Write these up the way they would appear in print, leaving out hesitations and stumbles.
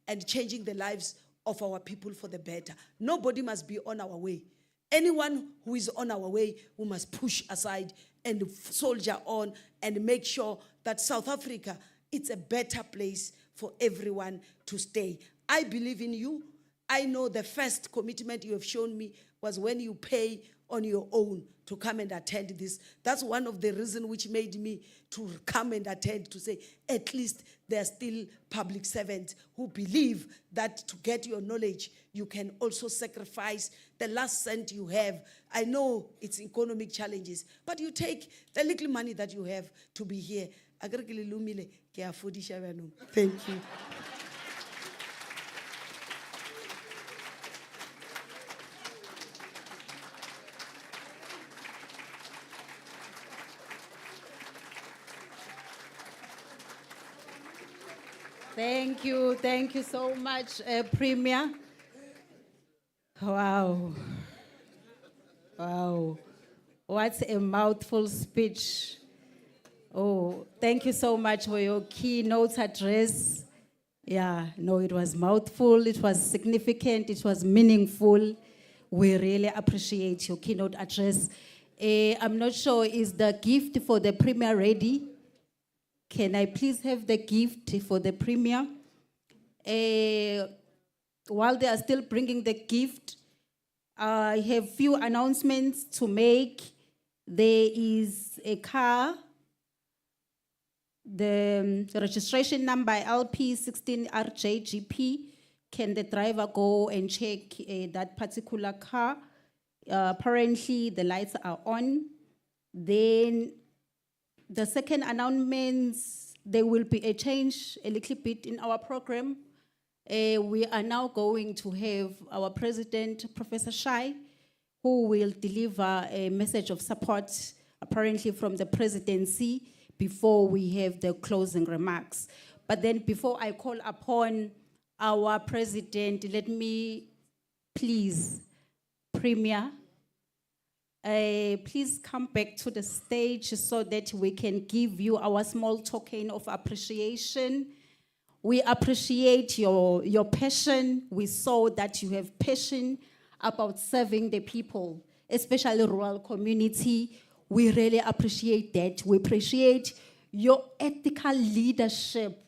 and changing the lives of our people for the better. Nobody must be on our way. Anyone who is on our way, we must push aside and soldier on and make sure that South Africa, it's a better place for everyone to stay. I believe in you. I know the first commitment you have shown me was when you pay on your own to come and attend this. That's one of the reasons which made me to come and attend, to say at least there are still public servants who believe that to get your knowledge, you can also sacrifice the last cent you have. I know it's economic challenges, but you take the little money that you have to be here. Thank you. Thank you so much, Premier. Wow, what a mouthful speech. Oh, thank you so much for your keynote address. Yeah, no, it was mouthful, it was significant, it was meaningful. We really appreciate your keynote address. I'm not sure, is the gift for the Premier ready? Can I please have the gift for the Premier? While they are still bringing the gift, I have few announcements to make. There is a car, the registration number LP16RJGP. Can the driver go and check that particular car? Apparently the lights are on. Then the second announcement, there will be a change a little bit in our program. We are now going to have our President, Professor Shai, who will deliver a message of support, apparently from the presidency, before we have the closing remarks. But then before I call upon our President, let me please, Premier, please come back to the stage so that we can give you our small token of appreciation. We appreciate your passion. We saw that you have passion about serving the people, especially rural community. We really appreciate that. We appreciate your ethical leadership.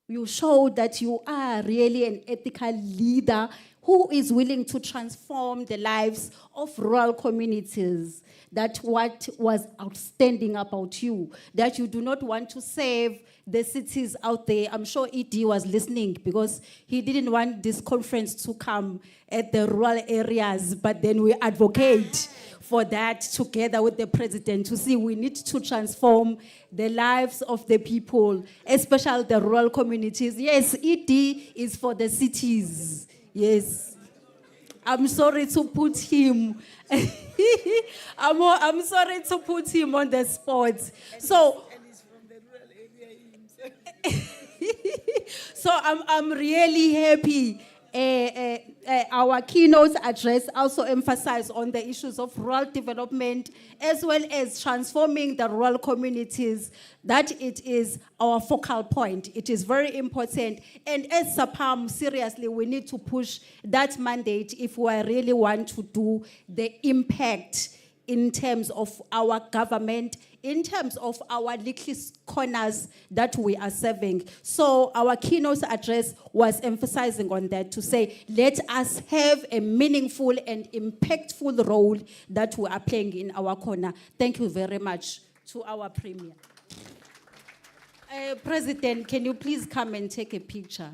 You show that you are really an ethical leader who is willing to transform the lives of rural communities. That's what was outstanding about you, that you do not want to save the cities out there. I'm sure ED was listening because he didn't want this conference to come at the rural areas, but then we advocate for that together with the president to see we need to transform the lives of the people, especially the rural communities. Yes, ED is for the cities. Yes. I'm sorry to put him. I'm sorry to put him on the spot. So, And he's from the rural area himself. so I'm really happy. Our keynote address also emphasized on the issues of rural development as well as transforming the rural communities, that it is our focal point. It is very important. And as SAPAM, seriously, we need to push that mandate if we really want to do the impact in terms of our government, in terms of our little corners that we are serving. So our keynote address was emphasizing on that to say, let us have a meaningful and impactful role that we are playing in our corner. Thank you very much to our Premier. President, can you please come and take a picture?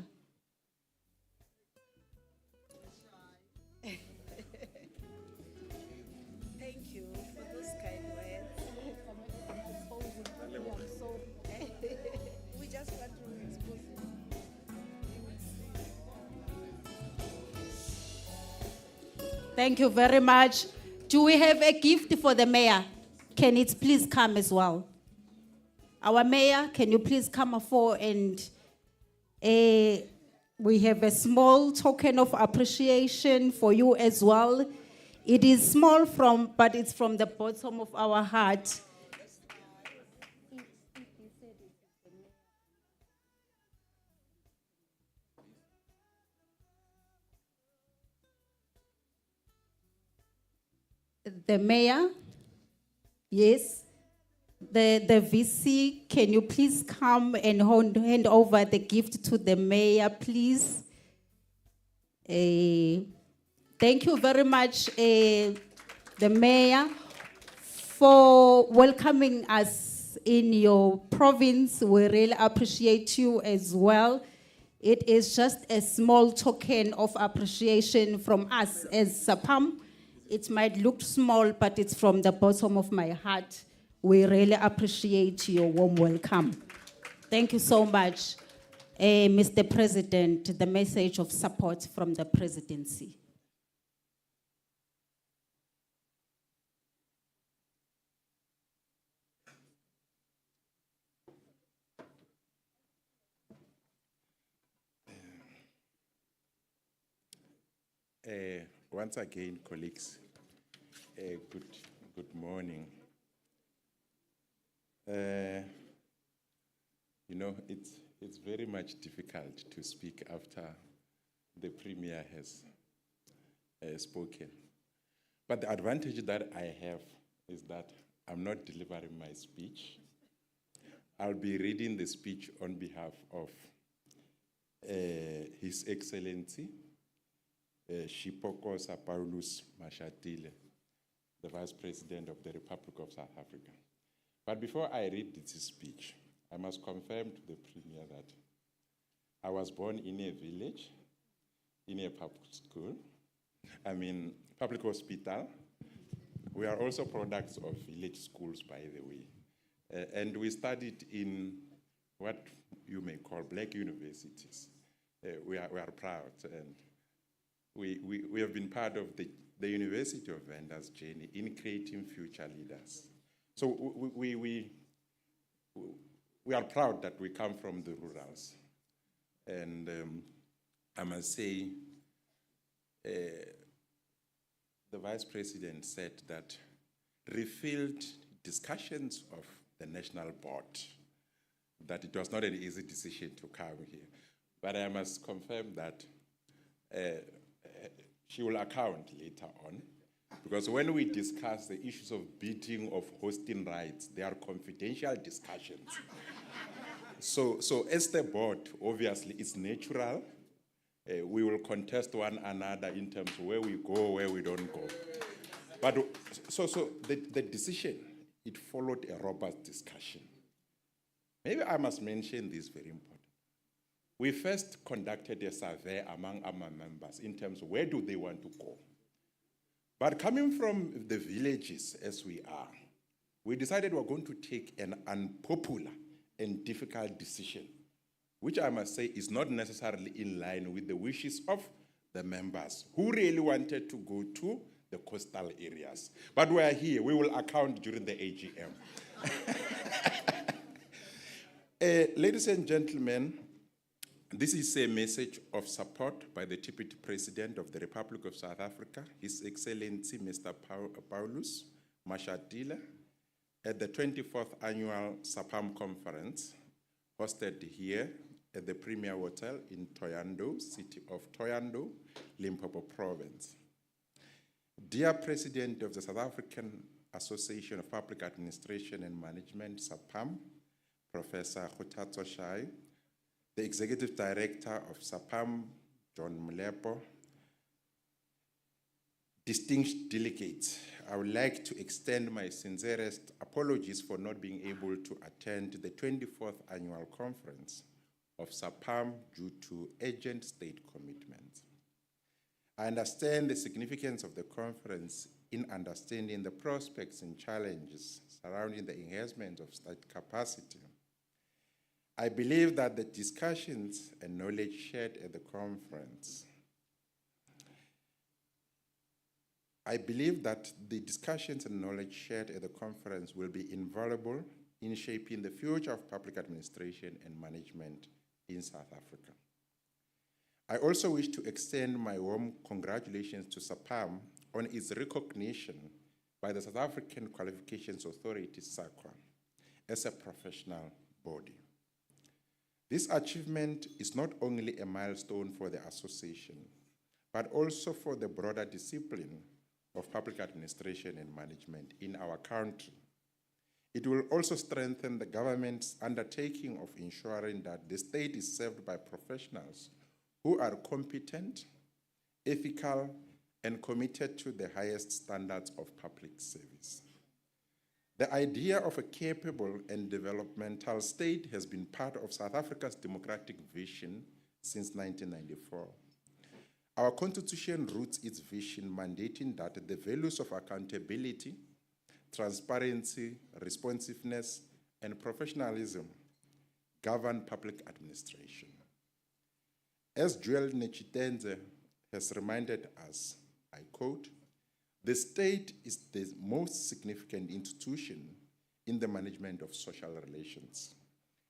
Thank you very much. Do we have a gift for the mayor? Can it please come as well? Our mayor, can you please come forward and we have a small token of appreciation for you as well. It is small but it's from the bottom of our heart. The mayor, yes. The VC, can you please come and hand over the gift to the mayor, please? Thank you very much, the mayor, for welcoming us in your province. We really appreciate you as well. It is just a small token of appreciation from us as SAPAM. It might look small, but it's from the bottom of my heart. We really appreciate your warm welcome. Thank you so much. Mr. President, the message of support from the presidency. Once again, colleagues, good morning. You know, it's very much difficult to speak after the Premier has spoken. But the advantage that I have is that I'm not delivering my speech. I'll be reading the speech on behalf of His Excellency, Shipokosa Paulus Mashatile, the Vice President of the Republic of South Africa. But before I read this speech, I must confirm to the Premier that I was born in a village, in a public school, public hospital. We are also products of village schools, by the way. And we studied in what you may call black universities. We are proud, and we have been part of the University of Venda's journey in creating future leaders. So we are proud that we come from the rurals. And I must say, the Vice President said that refilled discussions of the National Board, that it was not an easy decision to come here. But I must confirm that she will account later on, because when we discuss the issues of bidding, of hosting rights, they are confidential discussions. So as the board, obviously, it's natural. We will contest one another in terms of where we go, where we don't go. But so the decision, it followed a robust discussion. Maybe I must mention this very important. We first conducted a survey among our members in terms of where do they want to go. But coming from the villages as we are, we decided we're going to take an unpopular and difficult decision, which I must say is not necessarily in line with the wishes of the members who really wanted to go to the coastal areas. But we are here, we will account during the AGM. Ladies and gentlemen, this is a message of support by the Deputy President of the Republic of South Africa, His Excellency Mr. Paulus Mashatile, at the 24th Annual SAPAM Conference, hosted here at the Premier Hotel in Thohoyandou, city of Thohoyandou, Limpopo Province. Dear President of the South African Association of Public Administration and Management, SAPAM, Professor Kgothatso Shai, the Executive Director of SAPAM, John Molepo, distinguished delegates, I would like to extend my sincerest apologies for not being able to attend the 24th Annual Conference of SAPAM due to urgent state commitments. I understand the significance of the conference in understanding the prospects and challenges surrounding the enhancement of state capacity. I believe that the discussions and knowledge shared at the conference will be invaluable in shaping the future of public administration and management in South Africa. I also wish to extend my warm congratulations to SAPAM on its recognition by the South African Qualifications Authority, SAQA, as a professional body. This achievement is not only a milestone for the association, but also for the broader discipline of public administration and management in our country. It will also strengthen the government's undertaking of ensuring that the state is served by professionals who are competent, ethical, and committed to the highest standards of public service. The idea of a capable and developmental state has been part of South Africa's democratic vision since 1994. Our constitution roots its vision mandating that the values of accountability, transparency, responsiveness, and professionalism govern public administration. As Joel Nechitenze has reminded us, I quote, "The state is the most significant institution in the management of social relations.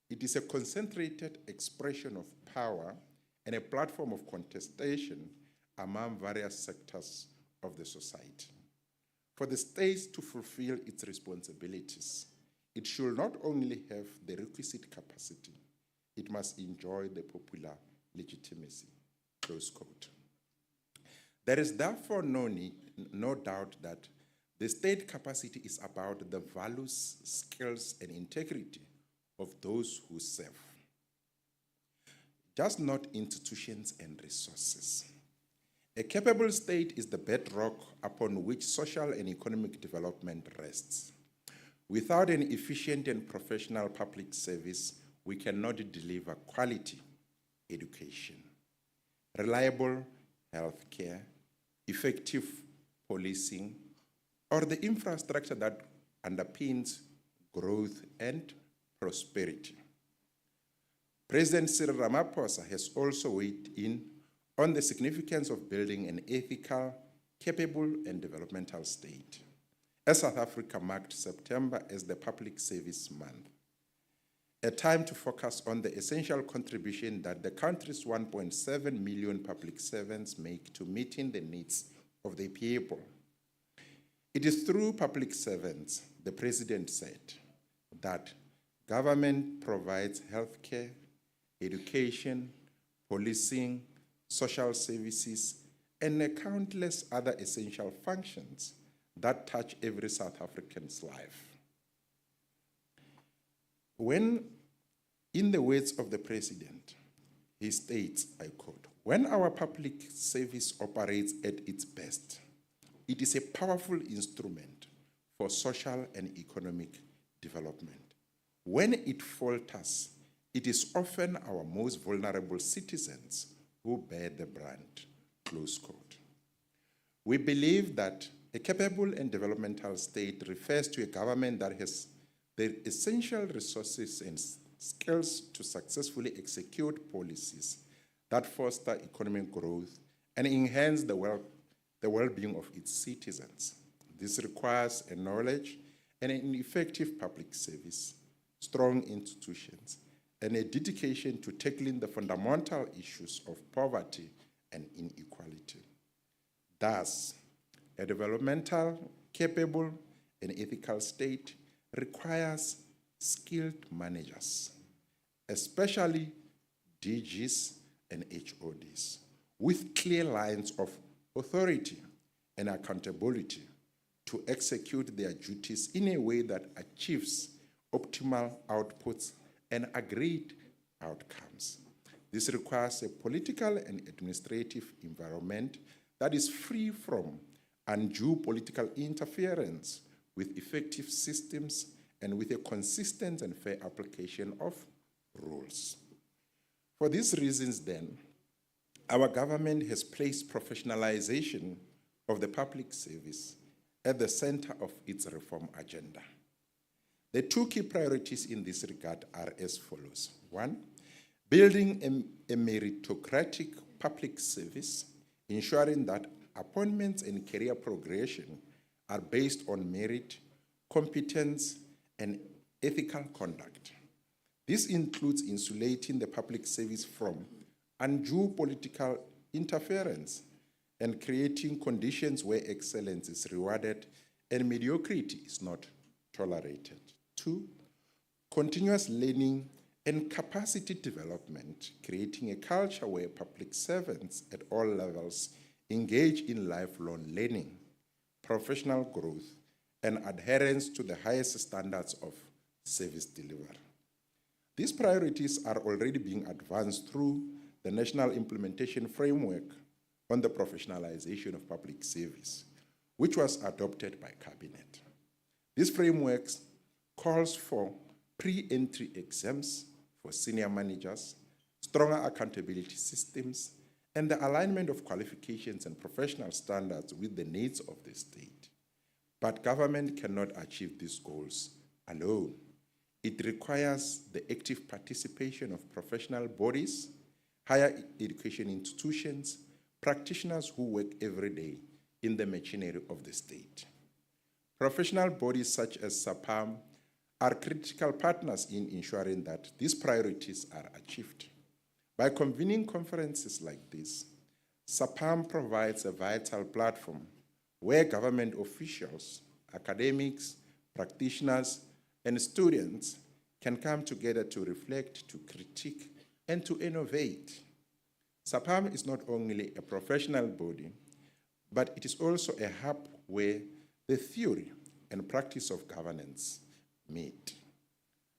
It is a concentrated expression of power and a platform of contestation among various sectors of the society. For the state to fulfill its responsibilities, it should not only have the requisite capacity, it must enjoy the popular legitimacy." Close quote. There is therefore no doubt that the state capacity is about the values, skills, and integrity of those who serve, just not institutions and resources. A capable state is the bedrock upon which social and economic development rests. Without an efficient and professional public service, we cannot deliver quality education, reliable health care, effective policing, or the infrastructure that underpins growth and prosperity. President Cyril Ramaphosa has also weighed in on the significance of building an ethical, capable, and developmental state, as South Africa marked September as the Public Service Month, a time to focus on the essential contribution that the country's 1.7 million public servants make to meeting the needs of the people. It is through public servants, the President said, that government provides healthcare, education, policing, social services, and countless other essential functions that touch every South African's life. When, in the words of the President, he states, I quote, "When our public service operates at its best, it is a powerful instrument for social and economic development. When it falters, it is often our most vulnerable citizens who bear the brunt," close quote. We believe that a capable and developmental state refers to a government that has the essential resources and skills to successfully execute policies that foster economic growth and enhance the well-being of its citizens. This requires a knowledge and an effective public service, strong institutions, and a dedication to tackling the fundamental issues of poverty and inequality. Thus, a developmental, capable, and ethical state requires skilled managers, especially DGs and HODs, with clear lines of authority and accountability to execute their duties in a way that achieves optimal outputs and agreed outcomes. This requires a political and administrative environment that is free from undue political interference, with effective systems and with a consistent and fair application of rules. For these reasons, then, our government has placed professionalization of the public service at the center of its reform agenda. The two key priorities in this regard are as follows. One, building a meritocratic public service, ensuring that appointments and career progression are based on merit, competence, and ethical conduct. This includes insulating the public service from undue political interference and creating conditions where excellence is rewarded and mediocrity is not tolerated. Two, continuous learning and capacity development, creating a culture where public servants at all levels engage in lifelong learning, professional growth, and adherence to the highest standards of service delivery. These priorities are already being advanced through the National Implementation Framework on the Professionalization of Public Service, which was adopted by Cabinet. This framework calls for pre-entry exams for senior managers, stronger accountability systems, and the alignment of qualifications and professional standards with the needs of the state. But government cannot achieve these goals alone. It requires the active participation of professional bodies, higher education institutions, practitioners who work every day in the machinery of the state. Professional bodies such as SAPAM are critical partners in ensuring that these priorities are achieved. By convening conferences like this, SAPAM provides a vital platform where government officials, academics, practitioners, and students can come together to reflect, to critique, and to innovate. SAPAM is not only a professional body, but it is also a hub where the theory and practice of governance meet.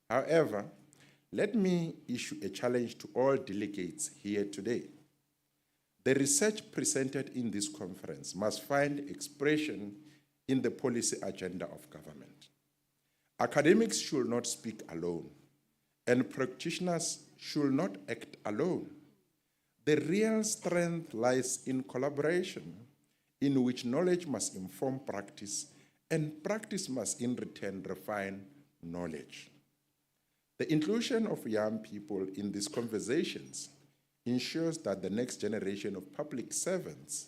However, let me issue a challenge to all delegates here today. The research presented in this conference must find expression in the policy agenda of government. Academics should not speak alone, and practitioners should not act alone. The real strength lies in collaboration, in which knowledge must inform practice, and practice must in return refine knowledge. The inclusion of young people in these conversations ensures that the next generation of public servants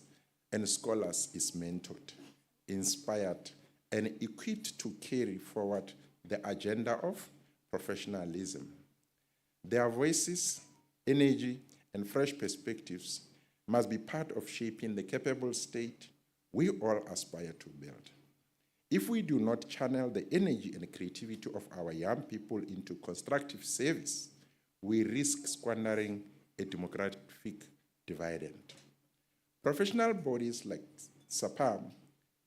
and scholars is mentored, inspired, and equipped to carry forward the agenda of professionalism. Their voices, energy, and fresh perspectives must be part of shaping the capable state we all aspire to build. If we do not channel the energy and creativity of our young people into constructive service, we risk squandering a demographic dividend. Professional bodies like SAPAM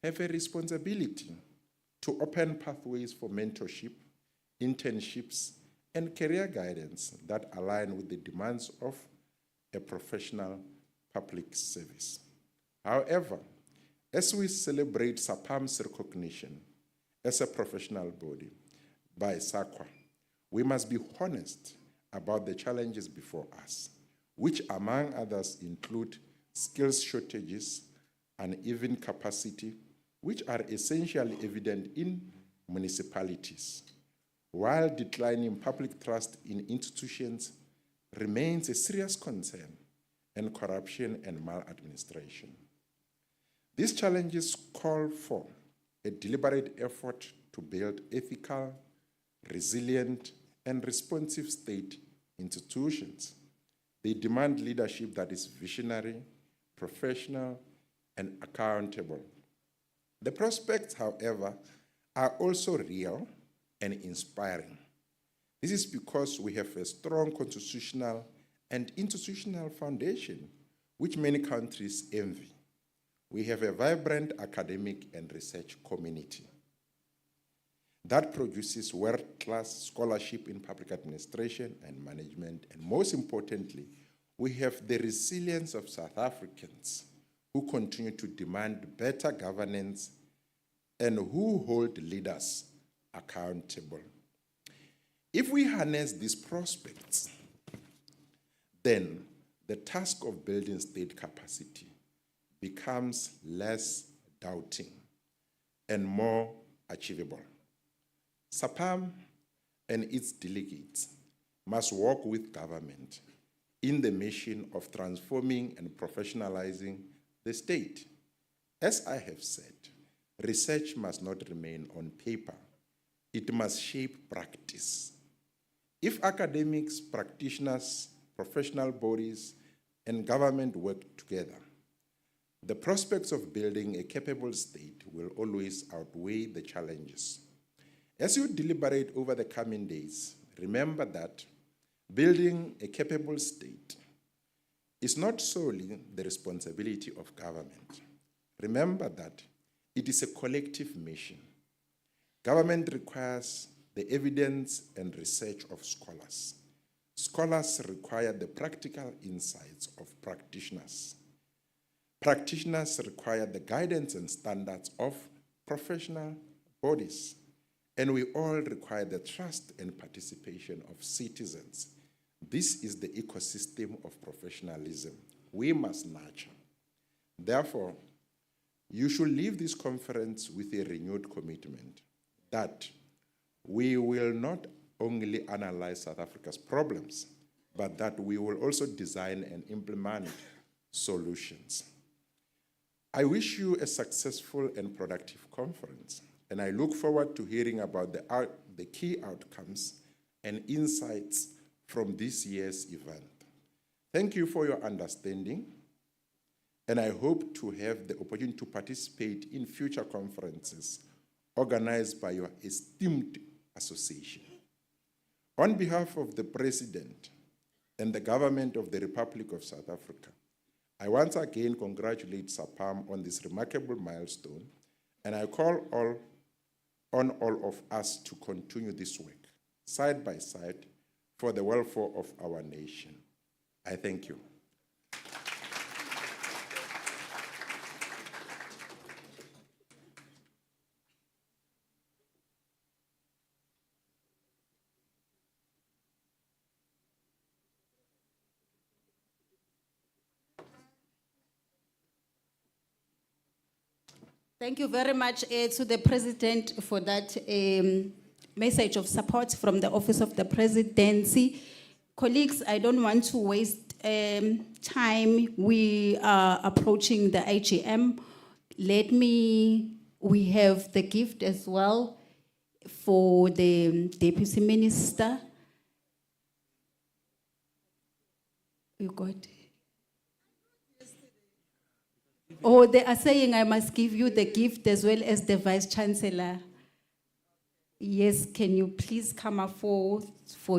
have a responsibility to open pathways for mentorship, internships, and career guidance that align with the demands of a professional public service. However, as we celebrate SAPAM's recognition as a professional body by SAQA, we must be honest about the challenges before us, which among others include skills shortages, uneven capacity, which are essentially evident in municipalities, while declining public trust in institutions remains a serious concern, and corruption and maladministration. These challenges call for a deliberate effort to build ethical, resilient, and responsive state institutions. They demand leadership that is visionary, professional, and accountable. The prospects, however, are also real and inspiring. This is because we have a strong constitutional and institutional foundation, which many countries envy. We have a vibrant academic and research community that produces world-class scholarship in public administration and management, and most importantly, we have the resilience of South Africans who continue to demand better governance and who hold leaders accountable. If we harness these prospects, then the task of building state capacity becomes less doubting and more achievable. SAPAM and its delegates must work with government in the mission of transforming and professionalizing the state. As I have said, research must not remain on paper. It must shape practice. If academics, practitioners, professional bodies, and government work together, the prospects of building a capable state will always outweigh the challenges. As you deliberate over the coming days, remember that building a capable state is not solely the responsibility of government. Remember that It is a collective mission. Government requires the evidence and research of scholars. Scholars require the practical insights of practitioners. Practitioners require the guidance and standards of professional bodies. And we all require the trust and participation of citizens. This is the ecosystem of professionalism we must nurture. Therefore, you should leave this conference with a renewed commitment that we will not only analyze South Africa's problems, but that we will also design and implement solutions. I wish you a successful and productive conference, and I look forward to hearing about the key outcomes and insights from this year's event. Thank you for your understanding, and I hope to have the opportunity to participate in future conferences organized by your esteemed association. On behalf of the President and the government of the Republic of South Africa, I once again congratulate SAPAM on this remarkable milestone, and I call on all of us to continue this work, side by side, for the welfare of our nation. I thank you. Thank you very much to the President for that message of support from the Office of the Presidency. Colleagues, I don't want to waste time. We are approaching the AGM. We have the gift as well for the Deputy Minister. You got it? Oh, they are saying I must give you the gift as well as the Vice Chancellor. Yes, can you please come up for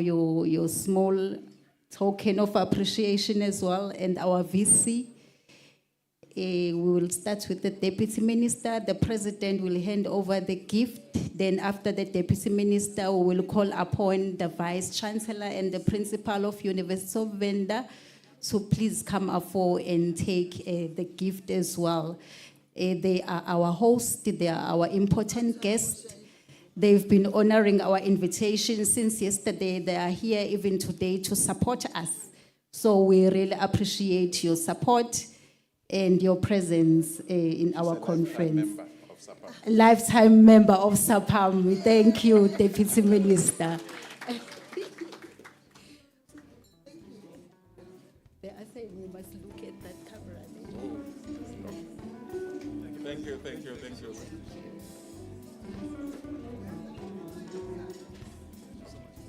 your small token of appreciation as well, and our VC. We will start with the Deputy Minister. The President will hand over the gift. Then after the Deputy Minister, we will call upon the Vice Chancellor and the Principal of University of Venda. So please come up and take the gift as well. They are our hosts, they are our important guests. They've been honoring our invitation since yesterday. They are here even today to support us. So we really appreciate your support and your presence in our conference. Lifetime member of SAPAM. Thank you, Deputy Minister. Thank you.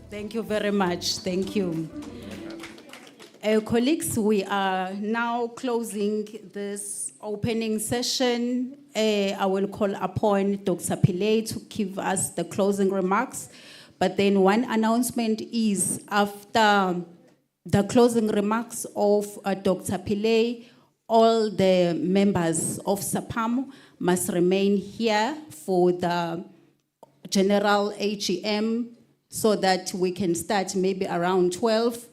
Thank you very much. Thank you. Colleagues, we are now closing this opening session. I will call upon Dr. Pillay to give us the closing remarks. But then one announcement is after the closing remarks of Dr. Pillay, all the members of SAPAM must remain here for the general AGM so that we can start maybe around 12.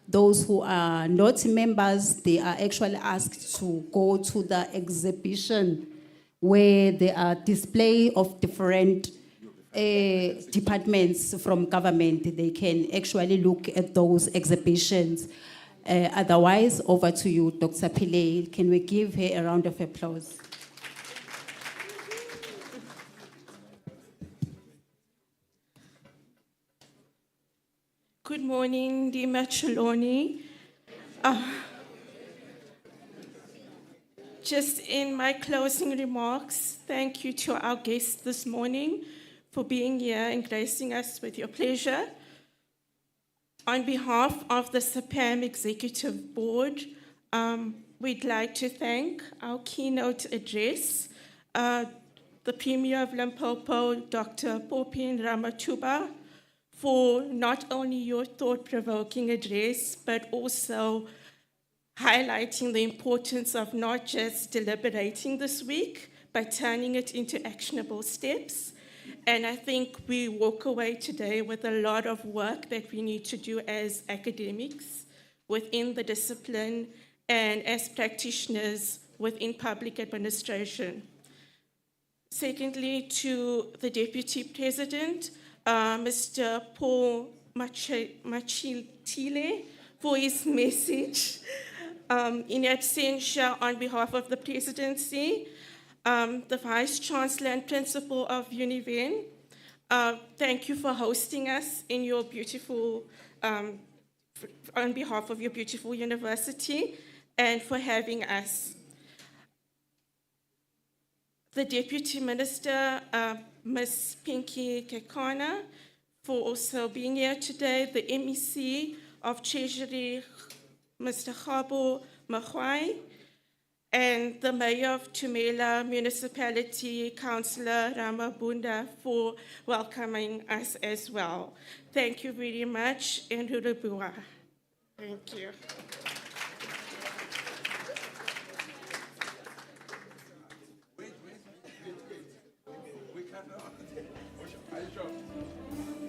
Those who are not members, they are actually asked to go to the exhibition where there are display of different departments from government. They can actually look at those exhibitions. Otherwise, over to you, Dr. Pillay. Can we give her a round of applause? Good morning, Dima Chaloni. Just in my closing remarks, thank you to our guests this morning for being here and gracing us with your pleasure. On behalf of the SAPAM Executive Board, we'd like to thank our keynote address, the Premier of Limpopo, Dr. Popien Ramathuba, for not only your thought-provoking address, but also highlighting the importance of not just deliberating this week, by turning it into actionable steps. And I think we walk away today with a lot of work that we need to do as academics within the discipline and as practitioners within public administration. Secondly, to the Deputy President, Mr. Paul Machiltile, for his message. In absentia, on behalf of the Presidency, the Vice Chancellor and Principal of Univen, thank you for hosting us in your beautiful, on behalf of your beautiful university, and for having us. The Deputy Minister, Ms. Pinky Kekana, for also being here today, the MEC of Treasury, Mr. Khabo Makhwai, and the Mayor of Tumela Municipality, Councillor Ramabunda, for welcoming us as well. Thank you very much, and Rurubua. Thank you. We cannot. Are you sure?